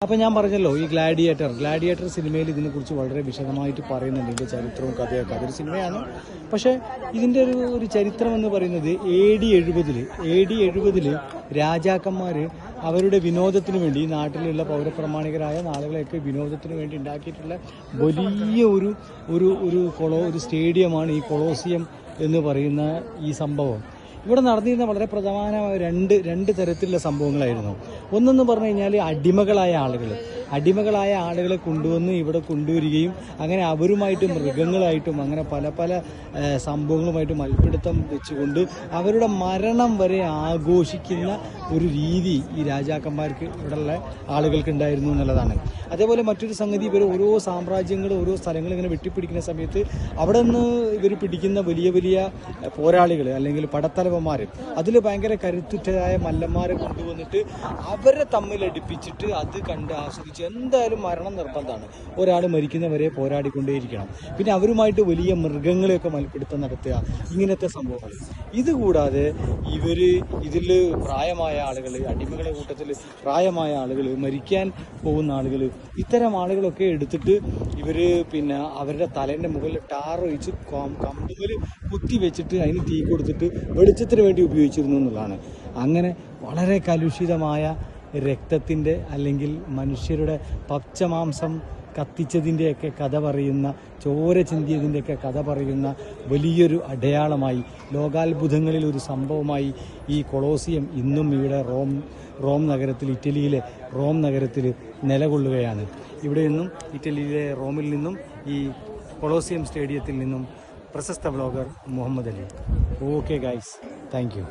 അപ്പോൾ ഞാൻ പറഞ്ഞല്ലോ ഈ ഗ്ലാഡിയേറ്റർ സിനിമയിൽ ഇതിനെക്കുറിച്ച് വളരെ വിശദമായിട്ട് പറയുന്നുണ്ട്. ഇതിൻ്റെ ചരിത്രവും കഥയൊക്കെ അതൊരു സിനിമയാണ്. പക്ഷേ ഇതിൻ്റെ ഒരു ചരിത്രം എന്ന് പറയുന്നത് AD 70 രാജാക്കന്മാർ അവരുടെ വിനോദത്തിന് വേണ്ടി ഈ നാട്ടിലുള്ള പൗരപ്രമാണികരായ ആളുകളെയൊക്കെ വിനോദത്തിന് വേണ്ടി ഉണ്ടാക്കിയിട്ടുള്ള വലിയ ഒരു സ്റ്റേഡിയമാണ് ഈ കൊളോസിയം എന്ന് പറയുന്ന ഈ സംഭവം. ഇവിടെ നടന്നിരുന്ന വളരെ പ്രധാനമായ രണ്ട് തരത്തിലുള്ള സംഭവങ്ങളായിരുന്നു. ഒന്നെന്ന് പറഞ്ഞു കഴിഞ്ഞാൽ അടിമകളായ ആളുകളെ കൊണ്ടുവന്ന് ഇവിടെ കൊണ്ടുവരികയും അങ്ങനെ അവരുമായിട്ട് മൃഗങ്ങളായിട്ടും അങ്ങനെ പല സംഭവങ്ങളുമായിട്ട് മൽപ്പിടുത്തം വെച്ചുകൊണ്ട് അവരുടെ മരണം വരെ ആഘോഷിക്കുന്ന ഒരു രീതി ഈ രാജാക്കന്മാർക്ക് ഇവിടെയുള്ള ആളുകൾക്ക് ഉണ്ടായിരുന്നു എന്നുള്ളതാണ്. അതേപോലെ മറ്റൊരു സംഗതി, ഇവർ ഓരോ സാമ്രാജ്യങ്ങൾ ഓരോ സ്ഥലങ്ങൾ ഇങ്ങനെ വെട്ടിപ്പിടിക്കുന്ന സമയത്ത് അവിടെ നിന്ന് ഇവർ പിടിക്കുന്ന വലിയ പോരാളികൾ അല്ലെങ്കിൽ പടത്തലവന്മാർ, അതിൽ ഭയങ്കര കരുത്തുറ്റരായ മല്ലന്മാരെ കൊണ്ടുവന്നിട്ട് അവരെ തമ്മിലടിപ്പിച്ചിട്ട് അത് കണ്ട് ആസ്വദിച്ച് എന്തായാലും മരണം നിർബന്ധമാണ്. ഒരാൾ മരിക്കുന്നവരെ പോരാടിക്കൊണ്ടേയിരിക്കണം. പിന്നെ അവരുമായിട്ട് വലിയ മൃഗങ്ങളെയൊക്കെ മൽപ്പിടുത്തം നടത്തുക, ഇങ്ങനത്തെ സംഭവങ്ങൾ. ഇതുകൂടാതെ ഇതിൽ പ്രായമായ ആളുകൾ, അടിമകളുടെ കൂട്ടത്തിൽ പ്രായമായ ആളുകൾ, മരിക്കാൻ പോകുന്ന ആളുകൾ, ഇത്തരം ആളുകളൊക്കെ എടുത്തിട്ട് പിന്നെ അവരുടെ തലേൻ്റെ മുകളിൽ ടാർ ഒഴിച്ച് കമ്പുകൾ കുത്തി വെച്ചിട്ട് അതിന് തീ കൊടുത്തിട്ട് വെളിച്ചത്തിന് വേണ്ടി ഉപയോഗിച്ചിരുന്നു എന്നുള്ളതാണ്. അങ്ങനെ വളരെ കലുഷിതമായ രക്തത്തിൻ്റെ അല്ലെങ്കിൽ മനുഷ്യരുടെ പച്ചമാംസം കത്തിച്ചതിൻ്റെയൊക്കെ കഥ പറയുന്ന, ചോര ചിന്തിയതിൻ്റെയൊക്കെ കഥ പറയുന്ന വലിയൊരു അടയാളമായി, ലോകാത്ഭുതങ്ങളിൽ ഒരു സംഭവമായി ഈ കൊളോസിയം ഇന്നും ഇവിടെ റോം നഗരത്തിൽ, ഇറ്റലിയിലെ റോം നഗരത്തിൽ നിലകൊള്ളുകയാണ്. ഇവിടെ നിന്നും ഇറ്റലിയിലെ റോമിൽ നിന്നും ഈ കൊളോസിയം സ്റ്റേഡിയത്തിൽ നിന്നും പ്രശസ്ത vlogger Muhammad Ali. Okay guys, thank U.